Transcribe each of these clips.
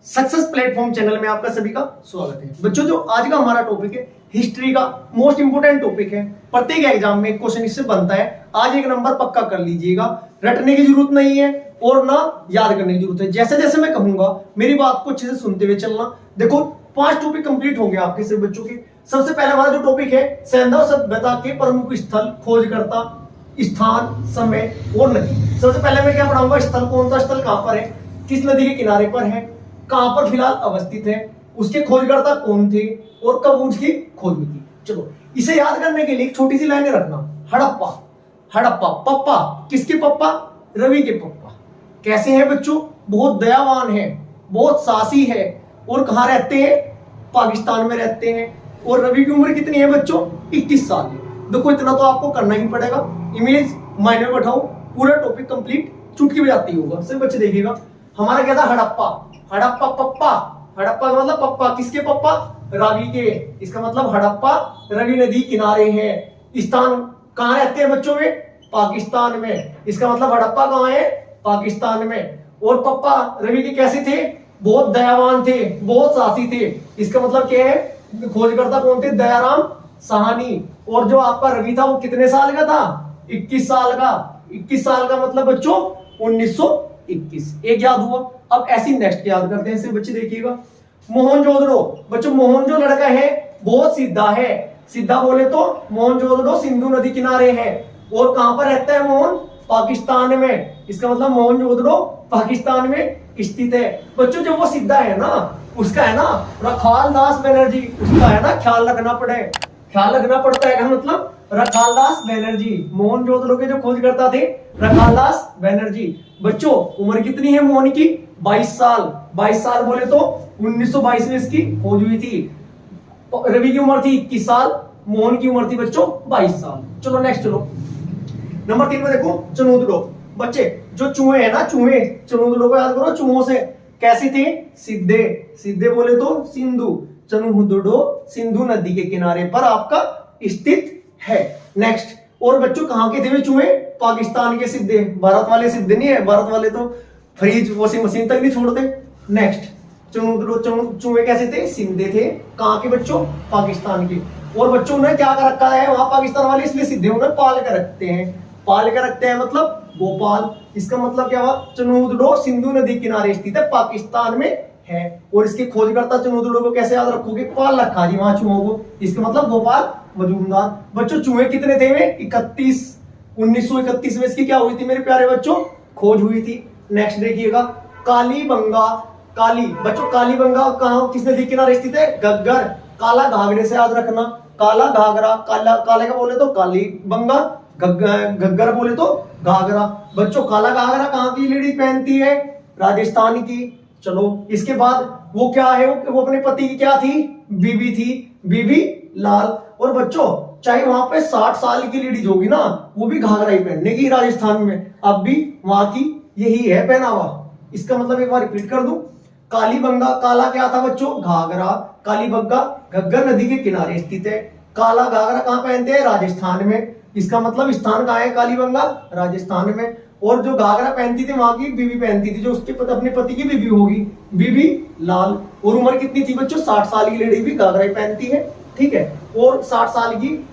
Success platform channel में आपका सभी का स्वागत है। बच्चों, जो आज का हमारा टॉपिक है हिस्ट्री का मोस्ट इंपोर्टेंट टॉपिक है। प्रत्येक एग्जाम में एक क्वेश्चन इससे बनता है। आज एक नंबर पक्का कर लीजिएगा, रटने की जरूरत नहीं है और ना याद करने की जरूरत है। जैसे जैसे मैं कहूंगा मेरी बात को अच्छे से सुनते हुए चलना। देखो 5 टॉपिक कंप्लीट होंगे आपके सिर्फ बच्चों के। सबसे पहला हमारा जो टॉपिक है सैंधव सभ्यता के प्रमुख स्थल, खोजकर्ता, स्थान, समय और नदी। सबसे पहले मैं क्या पढ़ाऊंगा, स्थल कौन सा स्थल कहां पर है, किस नदी के किनारे पर है, कहां पर फिलहाल अवस्थित है, उसके खोजकर्ता कौन थे और कब उसकी खोज हुई थी। चलो इसे याद करने के लिए एक छोटी सी लाइनें रखना। हड़प्पा, हड़प्पा, पप्पा किसके पप्पा, रवि के पप्पा। कैसे हैं बच्चों, बहुत दयावान है, बहुत साहसी है और कहां रहते हैं, पाकिस्तान में रहते हैं। और रवि की उम्र कितनी है बच्चों, 21 साल है। देखो इतना तो आपको करना ही पड़ेगा। इमेज माइंड में बैठाओ, पूरा टॉपिक कंप्लीट चुटकी बजाती होगा। सिर्फ बच्चे देखिएगा। हमारा क्या था, हड़प्पा, हड़प्पा पप्पा। हड़प्पा का मतलब पप्पा, किसके पप्पा, रावी के। इसका मतलब हड़प्पा रवि नदी किनारे है। स्थान कहां रहते हैं बच्चों में, पाकिस्तान में। इसका मतलब हड़प्पा कहां है, पाकिस्तान में। और पप्पा रवि के कैसे थे, बहुत दयावान थे, बहुत साहसी थे। इसका मतलब क्या है, खोजकर्ता कौन थे, दयाराम साहनी। और जो आपका रवि था वो कितने साल का था, 21 साल का। 21 साल का मतलब बच्चों 1921। एक याद हुआ। अब ऐसी नेक्स्ट याद करते हैं, सिर्फ बच्चे देखिएगा। मोहनजोदड़ो। बच्चों मोहन जो लड़का है बहुत सीधा है। सीधा बोले तो मोहनजोदड़ो सिंधु नदी किनारे है। और कहां पर रहता है मोहन, पाकिस्तान में। इसका मतलब मोहनजोदड़ो पाकिस्तान में स्थित है। बच्चों जो वो सीधा है ना, उसका है ना रखाल दास बनर्जी, उसका है ना ख्याल रखना पड़े, ख्याल रखना पड़ता है। मतलब रखाल दास बनर्जी, मोहनजोदड़ो के जो खोजकर्ता थे रखाल दास बनर्जी। बच्चों उम्र कितनी है मोहन की, 22 साल। 22 साल बोले तो 1922 में इसकी खोज हुई थी। रवि की उम्र थी 21 साल, मोहन की उम्र थी बच्चों 22 साल। चलो नेक्स्ट चलो। नंबर 3 में देखो चनूदड़ो। बच्चे जो चूहे है ना, चूहे, चनूदड़ो को याद करो। चूहों से कैसे थे, सीधे। सीधे बोले तो सिंधु, चनूदड़ो सिंधु नदी के किनारे पर आपका स्थित है। नेक्स्ट, और बच्चों कहां के थे वे चूहे, पाकिस्तान के सीधे। भारत वाले सीधे नहीं है, भारत वाले तो फ्रिज वॉशिंग मशीन तक नहीं छोड़ते। नेक्स्ट, चूहे कैसे थे, सीधे थे। कहां के बच्चों, पाकिस्तान के। और बच्चों ने क्या कर रखा है वहां पाकिस्तान वाले, इसलिए सीधे उन्हें पाल कर रखते हैं। पाल कर रखते हैं मतलब गोपाल। इसका मतलब क्या हुआ, चनूदड़ो सिंधु नदी किनारे स्थित है, पाकिस्तान में है। और इसके खोजकर्ता चनूदड़ो को कैसे याद रखोगे, पाल रखा जी वहां चूहों को। इसका मतलब गोपाल मजूमदार। बच्चों चूहे कितने थे वे, 31। 1931 में इसकी क्या हुई थी मेरे प्यारे बच्चों, खोज हुई थी। नेक्स्ट देखिएगा, कालीबंगा। काली, बच्चों कालीबंगा कहां, किस नदी किनारे स्थित है, घग्गर। काला घाघरे से याद रखना, काला घाघरा, काला, काले का बोले तो कालीबंगा, घग्गर बोले तो घाघरा। बच्चों काला घाघरा कहां की लेडी पहनती है, राजस्थान की। चलो इसके बाद वो क्या है, वो अपने पति की क्या थी, बीबी थी, बीबी लाल। और बच्चों चाहे वहां पे 60 साल की लेडीज होगी ना, वो भी घाघरा ही पहनेगी राजस्थान में। अब भी वहां की यही है पहनावा। इसका मतलब एक बार रिपीट कर दूं, कालीबंगा, काला क्या था बच्चों, घाघरा। कालीबंगा घग्गर नदी के किनारे स्थित है। काला घाघरा कहां पहनते हैं, राजस्थान में। इसका मतलब स्थान कहां है, कालीबंगा राजस्थान में। और जो घाघरा पहनती थी वहां की बीबी पहनती थी, जो उसके अपने पति की बीबी होगी, बीबी लाल। और उम्र कितनी थी बच्चों, 60 साल की लेडी भी घाघरा ही पहनती है, ठीक है। और 60 साल की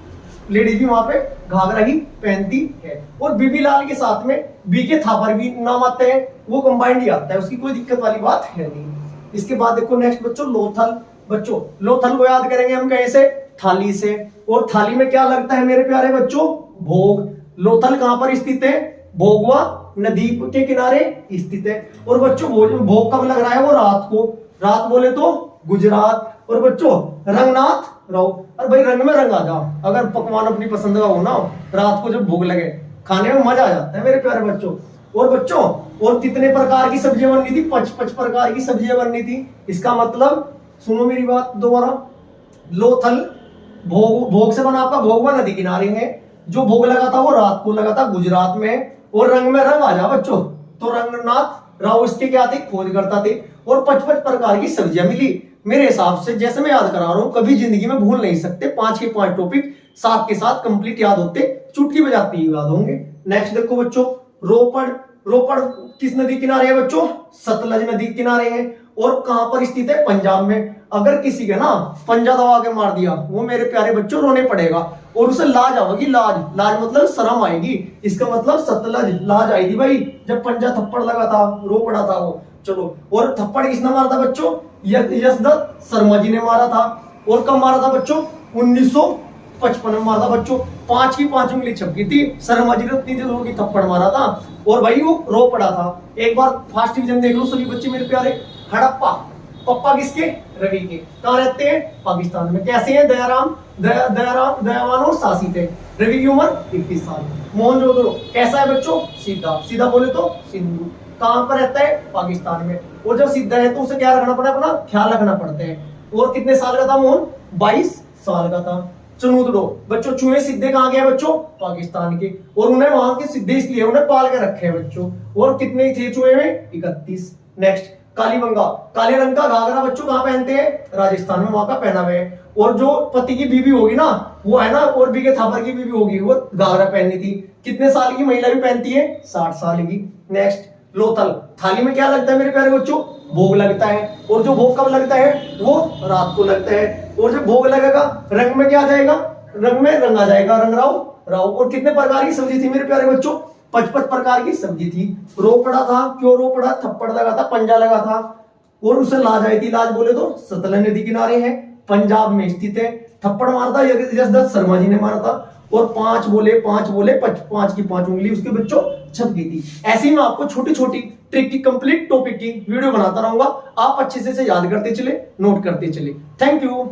लेडीज भी वहां पे घाघरा ही पहनती है। और बीबी लाल के साथ में बी के थापर भी नाम आते हैं, वो कंबाइंड ही आता है, उसकी कोई दिक्कत वाली बात है नहीं। इसके बाद देखो नेक्स्ट बच्चों, लोथल। बच्चों लोथल को याद करेंगे हम कैसे, थाली से। और थाली में क्या लगता है मेरे प्यारे बच्चों, भोग। लोथल कहां पर स्थित है, भोगवा नदी के किनारे स्थित है। और बच्चों भोग कब लग रहा है, वो रात को। रात बोले तो गुजरात। और बच्चों रंगनाथ रहो, और भाई रंग में रंग आ जाओ। अगर पकवान अपनी पसंद का हो ना, रात को जब भोग लगे खाने में मजा आ जाता है मेरे प्यारे बच्चों। और बच्चों और कितने प्रकार की सब्जियां बननी थी, 55 प्रकार की सब्जियां बननी थी। इसका मतलब सुनो मेरी बात दोबारा, लोथल भोग से बना आपका भोगवा नदी किनारे है। जो भोग लगा था वो रात को लगा था गुजरात में। और रंग में रंग आ जा बच्चों, तो रंगनाथ राव इसके क्या थे, खोजकर्ता थे। और 55 प्रकार की सब्जियां मिली। मेरे हिसाब से जैसे मैं याद करा रहा हूं, कभी जिंदगी में भूल नहीं सकते। 5 के 5 टॉपिक साथ के साथ कंप्लीट याद होते, चुटकी बजाती ही याद होंगे। नेक्स्ट देखो बच्चों, रोपड़। रोपड़ किस नदी किनारे है बच्चों, सतलज नदी किनारे है। और कहां पर स्थित है? पंजाब में। अगर किसी के ना पंजा दबा के मार दिया, वो मेरे प्यारे बच्चों रोने पड़ेगा और उसे लाज आएगी। लाज, लाज मतलब शर्म आएगी। इसका मतलब सतलज, लाज आई थी भाई जब पंजा थप्पड़ लगा था, रो पड़ा था वो। चलो, और थप्पड़ किसने मारा था बच्चों? यशदत्त शर्मा जी ने मारा था। और कब मारा था बच्चों? 1955 में मारा था बच्चों। 5 की 5 उंगली छप गई थी। शर्मा जी ने इतनी जोर की थप्पड़ मारा था और भाई वो रो पड़ा था। एक बार फर्स्ट डिवीजन देख लो सभी बच्चे मेरे प्यारे। हड़प्पा, पप्पा किसके? रवि के। कहाँ रहते हैं? पाकिस्तान में। कैसे हैं? दयावान और सासी थे। रवि की उम्र 21 साल। मोहनजोदड़ो कैसा है बच्चों? सीधा, सीधा बोले तो सिंधु। कहां पर रहता है? पाकिस्तान में। और जब सीधा है तो उसे क्या रखना पड़ा? अपना ख्याल रखना पड़ता है। और कितने साल का था मोहन? 22 साल का था। चनूदड़ो बच्चों, चूहे सीधे कहां गए बच्चों? पाकिस्तान के। और उन्हें वहां के सीधे इसलिए उन्हें पाल के रखे हैं बच्चों। और कितने थे चूहे में? 31। नेक्स्ट, कालीबंगा, काले रंग का घाघरा बच्चों कहां पहनते हैं? राजस्थान में, वहां का पहनावा है। और जो पति की बीवी होगी ना, वो है ना, और बीघे थापर की बीवी होगी, वो घाघरा पहननी थी। कितने साल की महिला भी पहनती है? 60 साल की। नेक्स्ट, लोथल, थाली में क्या लगता है मेरे प्यारे बच्चों? भोग लगता है। और जो भोग कब लगता है? वो रात को लगता है। और जो भोग लगेगा रंग में क्या आ जाएगा? रंग में रंग आ जाएगा, रंग राव राव। और कितने प्रकार की सब्जी थी मेरे प्यारे बच्चों? 55 प्रकार की सब्जी थी। रो पड़ा था, क्यों रो पड़ा? थप्पड़ लगा था, पंजा लगा था और उसे लाज आई थी। लाज बोले तो सतलज नदी किनारे है, पंजाब में स्थित है। थप्पड़ मारा था यशदत्त शर्मा जी ने मारा था। और 5 बोले 5 की 5 उंगली उसके बच्चों छप गई थी। ऐसे ही मैं आपको छोटी छोटी ट्रिक की कंप्लीट टॉपिक की वीडियो बनाता रहूंगा। आप अच्छे से याद करते चले, नोट करते चले। Thank you.